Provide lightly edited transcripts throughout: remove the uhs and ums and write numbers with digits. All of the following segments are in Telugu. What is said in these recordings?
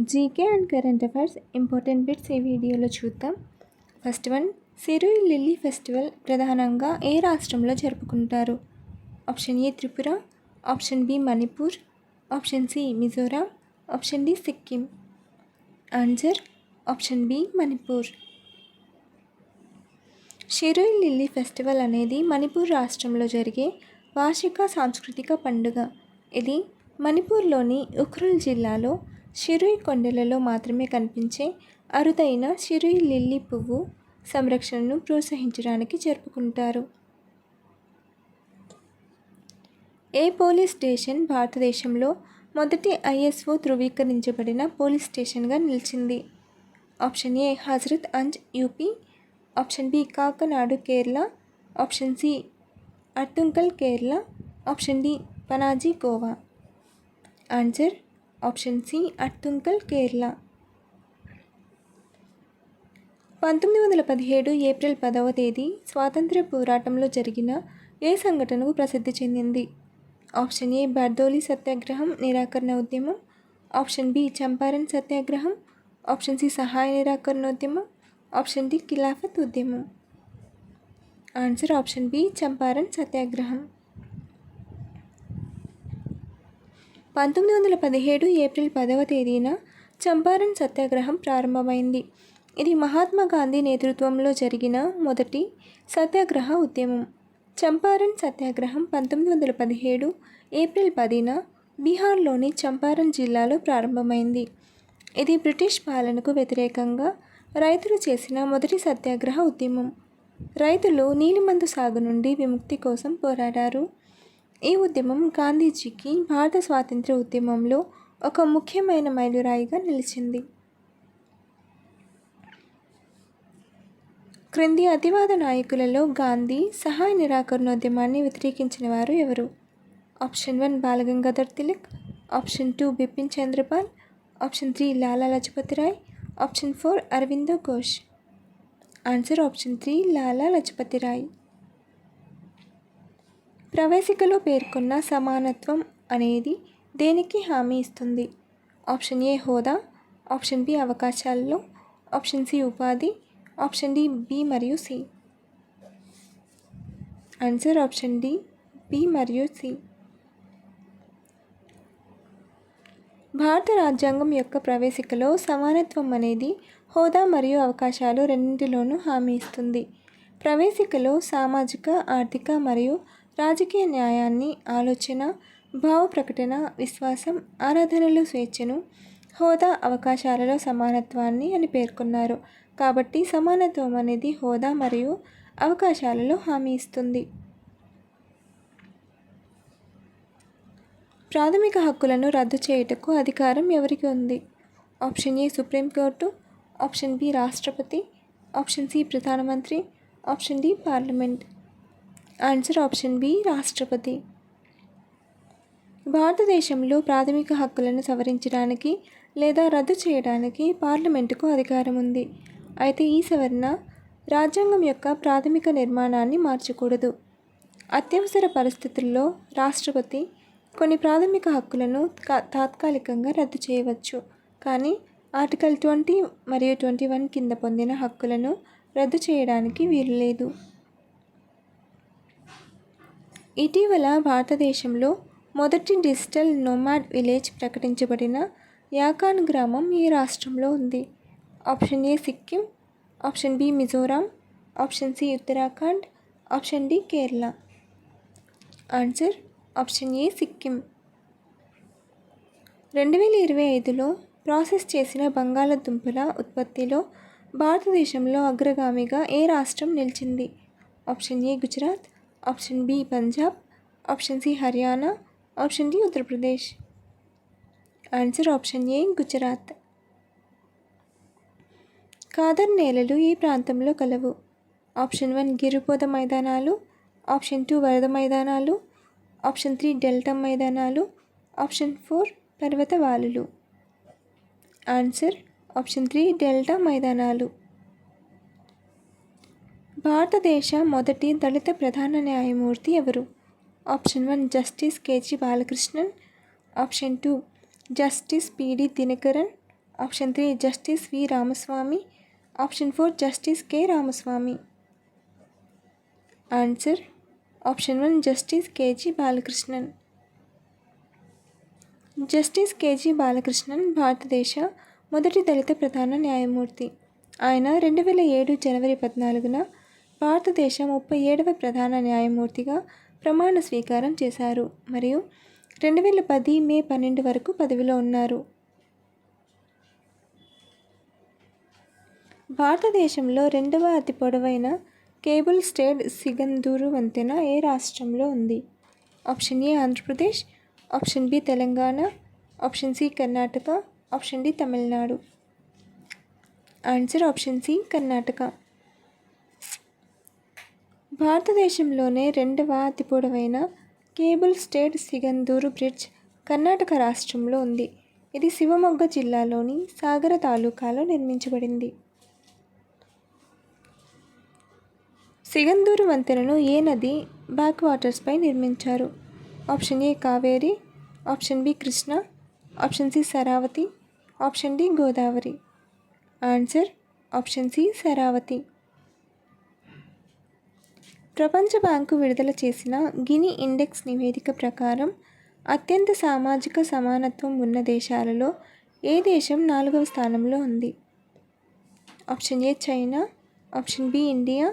GK and current affairs important bits ఈ వీడియోలో చూద్దాం. First one, Sirui lily festival ప్రధానంగా ఏ రాష్ట్రంలో జరుపుకుంటారు? Option A Tripura, option B Manipur, option C Mizoram, option D Sikkim. Answer option B Manipur. Sirui lily festival అనేది మణిపూర్ రాష్ట్రంలో జరిగే వార్షిక సాంస్కృతిక పండుగ. ఇది మణిపూర్లోని ఉఖ్రుల్ జిల్లాలో సిరుయి కొండలలో మాత్రమే కనిపించే అరుదైన సిరుయి లిల్లీ పువ్వు సంరక్షణను ప్రోత్సహించడానికి జరుపుకుంటారు. ఏ పోలీస్ స్టేషన్ భారతదేశంలో మొదటి ISO ధృవీకరించబడిన పోలీస్ స్టేషన్గా నిలిచింది? Option A Hazratganj UP, option B Kakkanad Kerala, option C Arthunkal Kerala, option D Panaji Goa. Answer option C Arthunkal Kerala. 1917 April 10వ తేదీ స్వాతంత్ర్య పోరాటంలో జరిగిన ఏ సంఘటనకు ప్రసిద్ధి చెందింది? ఆప్షన్ ఏ బార్దోలి సత్యాగ్రహం నిరాకరణ ఉద్యమం, ఆప్షన్ బి చంపారన్ సత్యాగ్రహం, ఆప్షన్ సి సహాయ నిరాకరణోద్యమం, ఆప్షన్ డి ఖిలాఫత్ ఉద్యమం. ఆన్సర్ ఆప్షన్ బి చంపారన్ సత్యాగ్రహం. 1917 ఏప్రిల్ 10వ తేదీన చంపారన్ సత్యాగ్రహం ప్రారంభమైంది. ఇది మహాత్మా గాంధీ నేతృత్వంలో జరిగిన మొదటి సత్యాగ్రహ ఉద్యమం. చంపారన్ సత్యాగ్రహం 1917 ఏప్రిల్ 10న బీహార్లోని చంపారన్ జిల్లాలో ప్రారంభమైంది. ఇది బ్రిటిష్ పాలనకు వ్యతిరేకంగా రైతులు చేసిన మొదటి సత్యాగ్రహ ఉద్యమం. రైతులు నీలిమందు సాగు నుండి విముక్తి కోసం పోరాడారు. ఈ ఉద్యమం గాంధీజీకి భారత స్వాతంత్ర్య ఉద్యమంలో ఒక ముఖ్యమైన మైలురాయిగా నిలిచింది. క్రింది అతివాద నాయకులలో గాంధీ సహాయ నిరాకరణోద్యమాన్ని వ్యతిరేకించిన వారు ఎవరు? Option 1 Balagangadhar Tilak, option 2 Bipin Chandrapal, option 3 Lala Lajpat Rai, option 4 Aurobindo Ghosh. Answer option 3 Lala Lajpat Rai. ప్రవేశికలో పేర్కొన్న సమానత్వం అనేది దేనికి హామీ ఇస్తుంది? ఆప్షన్ ఏ హోదా, ఆప్షన్ బి అవకాశాల్లో, ఆప్షన్ సి ఉపాధి, ఆప్షన్ డి బి మరియు C. Answer option D B మరియు సి. భారత రాజ్యాంగం యొక్క ప్రవేశికలో సమానత్వం అనేది హోదా మరియు అవకాశాలు రెండింటిలోనూ హామీ ఇస్తుంది. ప్రవేశికలో సామాజిక, ఆర్థిక మరియు రాజకీయ న్యాయాన్ని, ఆలోచన, భావ ప్రకటన, విశ్వాసం, ఆరాధనలు స్వేచ్ఛను, హోదా, అవకాశాలలో సమానత్వాన్ని అని పేర్కొన్నారు. కాబట్టి సమానత్వం అనేది హోదా మరియు అవకాశాలలో హామీ ఇస్తుంది. ప్రాథమిక హక్కులను రద్దు చేయుటకు అధికారం ఎవరికి ఉంది? Option A Supreme Court, option B రాష్ట్రపతి, ఆప్షన్ సి ప్రధానమంత్రి, option D parliament. Answer option B రాష్ట్రపతి. భారతదేశంలో ప్రాథమిక హక్కులను సవరించడానికి లేదా రద్దు చేయడానికి పార్లమెంటుకు అధికారం ఉంది. అయితే ఈ సవరణ రాజ్యాంగం యొక్క ప్రాథమిక నిర్మాణాన్ని మార్చకూడదు. అత్యవసర పరిస్థితుల్లో రాష్ట్రపతి కొన్ని ప్రాథమిక హక్కులను తాత్కాలికంగా రద్దు చేయవచ్చు, కానీ ఆర్టికల్ 20 మరియు 21 కింద పొందిన హక్కులను రద్దు చేయడానికి వీలు లేదు. ఇటీవల భారతదేశంలో మొదటి డిజిటల్ నోమాడ్ విలేజ్ ప్రకటించబడిన యాకాన్ గ్రామం ఏ రాష్ట్రంలో ఉంది? Option A Sikkim, option B Mizoram, option C Uttarakhand, option D Kerala. Answer option A Sikkim. 2025లో ప్రాసెస్ చేసిన బంగాళాదుంపల ఉత్పత్తిలో భారతదేశంలో అగ్రగామిగా ఏ రాష్ట్రం నిలిచింది? Option A Gujarat, option B Punjab, option C Haryana, option D Uttar Pradesh. Answer option A Gujarat. Khadar నేలలు ఏ ప్రాంతంలో కలవు? ఆప్షన్ 1 గిరిపోద మైదానాలు, ఆప్షన్ 2 వరద మైదానాలు, ఆప్షన్ 3 డెల్టా మైదానాలు, ఆప్షన్ 4 పర్వత వాలులు. ఆన్సర్ ఆప్షన్ 3 డెల్టా మైదానాలు. భారతదేశ మొదటి దళిత ప్రధాన న్యాయమూర్తి ఎవరు? Option 1 justice KG Balakrishnan, option 2 justice PD Dinakaran, option 3 justice V Ramaswamy, option 4 justice K Ramaswamy. Answer option 1 justice KG Balakrishnan. Justice KG Balakrishnan భారతదేశ మొదటి దళిత ప్రధాన న్యాయమూర్తి. ఆయన 2007 జనవరి 14న భారతదేశ 37వ ప్రధాన న్యాయమూర్తిగా ప్రమాణ స్వీకారం చేశారు మరియు 2010 మే 12 వరకు పదవిలో ఉన్నారు. భారతదేశంలో రెండవ అతి పొడవైన కేబుల్ స్టేడ్ సిగందూరు వంతెన ఏ రాష్ట్రంలో ఉంది? Option A Andhra Pradesh, option B Telangana, option C Karnataka, option D Tamil Nadu. Answer option C Karnataka. భారతదేశంలోనే రెండవ అతి పొడవైన cable stayed Sigandur bridge Karnataka రాష్ట్రంలో ఉంది. ఇది శివమొగ్గ జిల్లాలోని సాగర తాలూకాలో నిర్మించబడింది. సిగందూరు వంతెనను ఏ నది బ్యాక్ వాటర్స్పై నిర్మించారు? Option A Kaveri, option B Krishna, option C Sharavathi, option D Godavari. Answer option C Sharavathi. ప్రపంచ బ్యాంకు విడుదల చేసిన గిని ఇండెక్స్ నివేదిక ప్రకారం అత్యంత సామాజిక సమానత్వం ఉన్న దేశాలలో ఏ దేశం 4వ స్థానంలో ఉంది? Option A China, option B India,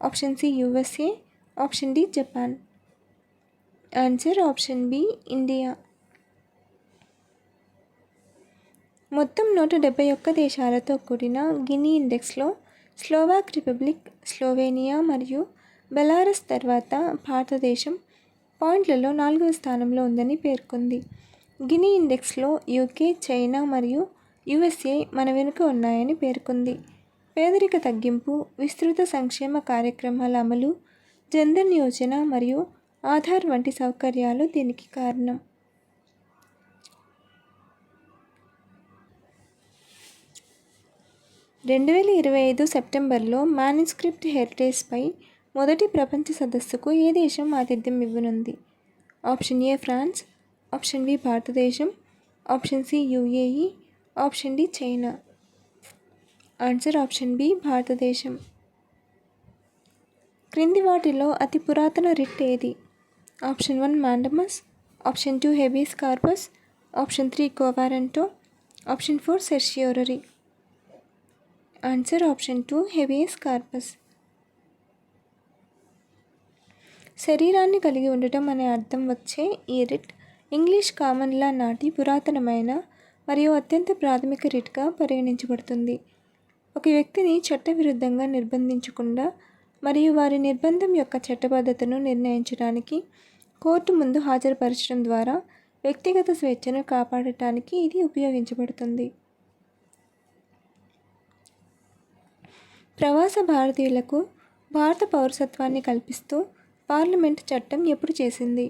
option C USA, option D Japan. Answer option B India. మొత్తం 171 దేశాలతో కూడిన గిని ఇండెక్స్లో స్లోవాక్ రిపబ్లిక్, స్లోవేనియా మరియు బెలారస్ తర్వాత భారతదేశం పాయింట్లలో 4వ స్థానంలో ఉందని పేర్కొంది. గిని ఇండెక్స్లో యూకే, చైనా మరియు యుఎస్ఏ మన వెనుక ఉన్నాయని పేర్కొంది. పేదరిక తగ్గింపు, విస్తృత సంక్షేమ కార్యక్రమాల అమలు, జన్ధన్ యోజన మరియు ఆధార్ వంటి సౌకర్యాలు దీనికి కారణం. సెప్టెంబర్లో మాన్యుస్క్రిప్ట్ హెరిటేజ్పై మొదటి ప్రపంచ సదస్సుకు ఏ దేశం ఆతిథ్యం ఇవ్వనుంది? Option A France, option B భారతదేశం, option C UAE, option D China. Answer option B భారతదేశం. క్రింది వాటిలో అతి పురాతన రిట్ ఏది? Option 1 mandamus, option 2 habeas corpus, option 3 quo warranto, option 4 certiorari. Answer option 2 habeas corpus. శరీరాన్ని కలిగి ఉండటం అనే అర్థం వచ్చే ఈ రిట్ ఇంగ్లీష్ కామన్ లా నాటి పురాతనమైన మరియు అత్యంత ప్రాథమిక రిట్గా పరిగణించబడుతుంది. ఒక వ్యక్తిని చట్టవిరుద్ధంగా నిర్బంధించకుండా మరియు వారి నిర్బంధం యొక్క చట్టబద్ధతను నిర్ణయించడానికి కోర్టు ముందు హాజరుపరచడం ద్వారా వ్యక్తిగత స్వేచ్ఛను కాపాడటానికి ఇది ఉపయోగించబడుతుంది. ప్రవాస భారతీయులకు భారత పౌరసత్వాన్ని కల్పిస్తూ పార్లమెంట్ చట్టం ఎప్పుడు చేసింది?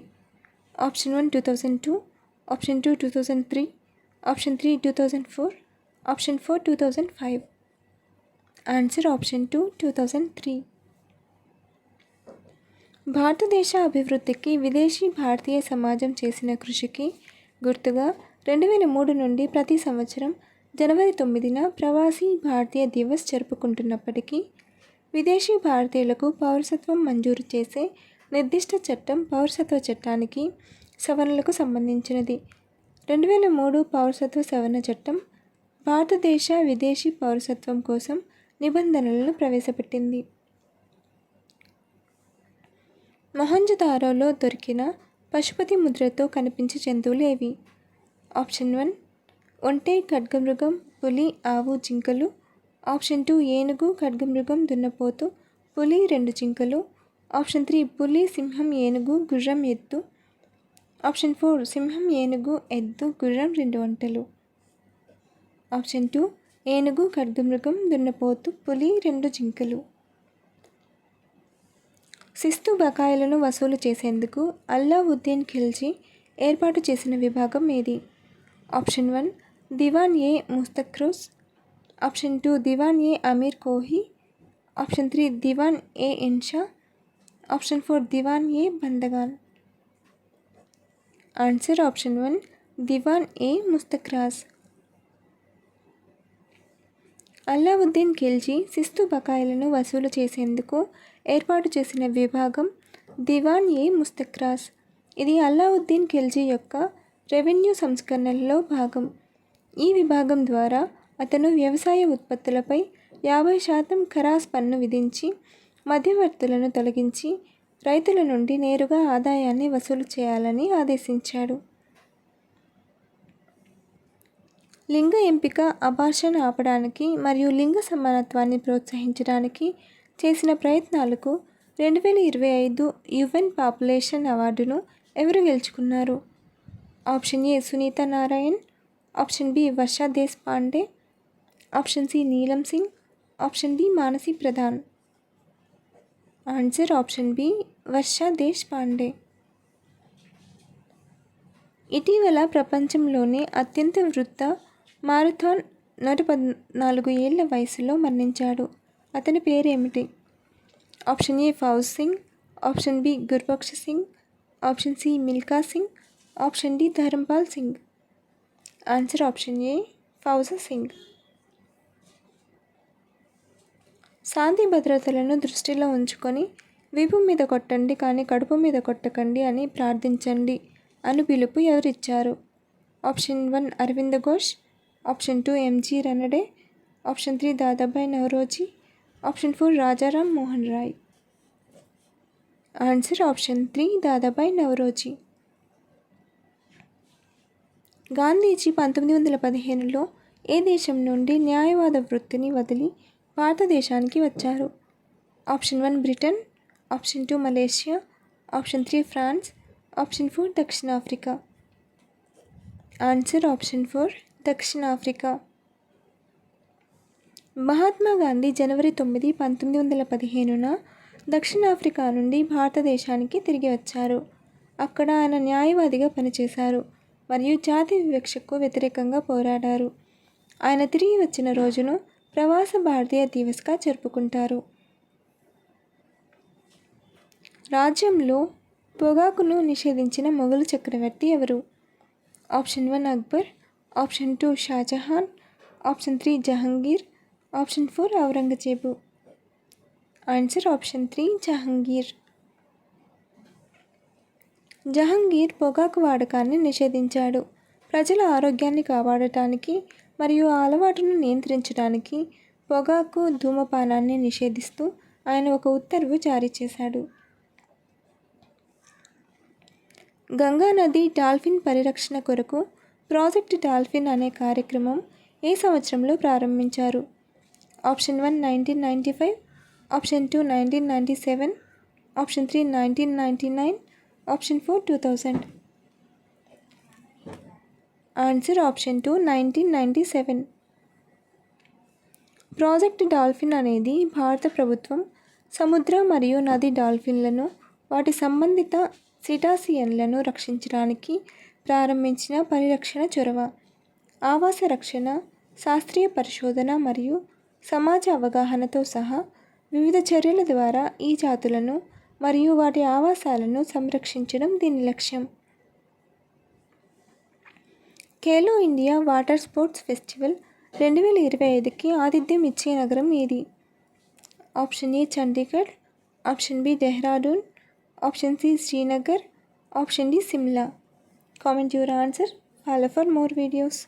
Option 1 2002, option 2 2003, option 3 2004, option 4 2005. Answer option 2 2003. భారతదేశ అభివృద్ధికి విదేశీ భారతీయ సమాజం చేసిన కృషికి గుర్తుగా 2003 నుండి ప్రతి సంవత్సరం జనవరి 9న ప్రవాసీ భారతీయ దివస్ జరుపుకుంటున్నప్పటికీ విదేశీ భారతీయులకు పౌరసత్వం మంజూరు చేసే నిర్దిష్ట చట్టం పౌరసత్వ చట్టానికి సవరణలకు సంబంధించినది. 2003 పౌరసత్వ సవరణ చట్టం భారతదేశ విదేశీ పౌరసత్వం కోసం నిబంధనలను ప్రవేశపెట్టింది. మొహంజదారోలో దొరికిన పశుపతి ముద్రతో కనిపించే జంతువులు ఏవి? ఆప్షన్ 1 ఒంటె, ఖడ్గమృగం, పులి, ఆవు, జింకలు. ఆప్షన్ 2 ఏనుగు, ఖడ్గమృగం, దున్నపోతు, పులి, 2 జింకలు. ఆప్షన్ 3 పులి, సింహం, ఏనుగు, గుర్రం, ఎద్దు. ఆప్షన్ 4 సింహం, ఏనుగు, ఎద్దు, గుర్రం, 2 ఒంటెలు. ఆప్షన్ 2 ఏనుగు, ఖడ్గమృగం, దున్నపోతు, పులి, 2 జింకలు. శిస్తు బకాయిలను వసూలు చేసేందుకు అల్లావుద్దీన్ ఖిల్జీ ఏర్పాటు చేసిన విభాగం ఏది? ఆప్షన్ 1 దివాన్ ఏ ముస్తఖ్రోస్, ఆప్షన్ 2 దివాన్ ఏ అమీర్ కోహి, ఆప్షన్ 3 దివాన్ ఏ ఇన్షా, ఆప్షన్ 4 దివాన్ ఏ బందగాన్. ఆన్సర్ ఆప్షన్ 1 దివాన్ ఏ ముస్తఖ్రాస్. అల్లావుద్దీన్ ఖిల్జీ శిస్తు బకాయిలను వసూలు చేసేందుకు ఏర్పాటు చేసిన విభాగం దివాన్-ఏ-ముస్తఖ్రాస్. ఇది అల్లావుద్దీన్ ఖిల్జీ యొక్క రెవెన్యూ సంస్కరణలలో భాగం. ఈ విభాగం ద్వారా అతను వ్యవసాయ ఉత్పత్తులపై 50% ఖరాస్ పన్ను విధించి, మధ్యవర్తులను తొలగించి రైతుల నుండి నేరుగా ఆదాయాన్ని వసూలు చేయాలని ఆదేశించాడు. లింగ ఎంపిక, అబార్షన్ ఆపడానికి మరియు లింగ సమానత్వాన్ని ప్రోత్సహించడానికి చేసిన ప్రయత్నాలకు 2025 యుఎన్ పాపులేషన్ అవార్డును ఎవరు గెలుచుకున్నారు? Option A Sunita Narain, option B Varsha Deshpande, option C Neelam Singh, option D Manasi Pradhan. Answer option B Varsha Deshpande. ఇటీవల ప్రపంచంలోనే అత్యంత వృద్ధ మారథాన్ 114 ఏళ్ల వయసులో మరణించాడు. అతని పేరేమిటి? Option A Fauja Singh, option B Gurbaksh Singh, option C Milkha Singh, option D Dharampal Singh. Answer option A Fauja Singh. శాంతి భద్రతలను దృష్టిలో ఉంచుకొని వీపు మీద కొట్టండి కానీ కడుపు మీద కొట్టకండి అని ప్రార్థించండి అను పిలుపు ఎవరిచ్చారు? Option 1 Aravind Ghosh, option 2 MG Ranade, option 3 Dadabhai Naoroji, option 4 Rajaram Mohan Roy. Answer option 3 Dadabhai Naoroji. Gandhiji 1915లో ఏ దేశం నుండి న్యాయవాద వృత్తిని వదిలి భారతదేశానికి వచ్చారు? Option 1 Britain, option 2 Malaysia, option 3 France, option 4 దక్షిణాఫ్రికా. ఆన్సర్ ఆప్షన్ 4 దక్షిణాఫ్రికా. మహాత్మా గాంధీ జనవరి 9, 1915న దక్షిణాఫ్రికా నుండి భారతదేశానికి తిరిగి వచ్చారు. అక్కడ ఆయన న్యాయవాదిగా పనిచేశారు మరియు జాతి వివక్షకు వ్యతిరేకంగా పోరాడారు. ఆయన తిరిగి వచ్చిన రోజును ప్రవాస భారతీయ దివస్గా జరుపుకుంటారు. రాజ్యంలో పొగాకును నిషేధించిన మొఘలు చక్రవర్తి ఎవరు? Option 1 Akbar, option 2 Shah Jahan, option 3 Jahangir, option 4 Aurangzeb. Answer option 3 Jahangir. Jahangir పొగాకు వాడకాన్ని నిషేధించాడు. ప్రజల ఆరోగ్యాన్ని కాపాడటానికి మరియు ఆ అలవాటును నియంత్రించడానికి పొగాకు, ధూమపానాన్ని నిషేధిస్తూ ఆయన ఒక ఉత్తర్వు జారీ చేశాడు. గంగా నది డాల్ఫిన్ పరిరక్షణ కొరకు ప్రాజెక్ట్ డాల్ఫిన్ అనే కార్యక్రమం ఏ సంవత్సరంలో ప్రారంభించారు? Option 1 1995, option 2 1997, option 3 1999, option 4 2000. Answer option 2 1997. Project dolphin అనేది భారత ప్రభుత్వం సముద్ర మరియు నది డాల్ఫిన్లను, వాటి సంబంధిత సిటాసియన్లను రక్షించడానికి ప్రారంభించిన పరిరక్షణ చొరవ. ఆవాస రక్షణ, శాస్త్రీయ పరిశోధన మరియు సమాజ అవగాహనతో సహా వివిధ చర్యల ద్వారా ఈ జాతులను మరియు వాటి ఆవాసాలను సంరక్షించడం దీని లక్ష్యం. Khelo India water sports festival 2025కి ఆతిథ్యం ఇచ్చే నగరం ఏది? Option A Chandigarh, option B Dehradun, option C Srinagar, option D Shimla. Comment your answer. Follow for more videos.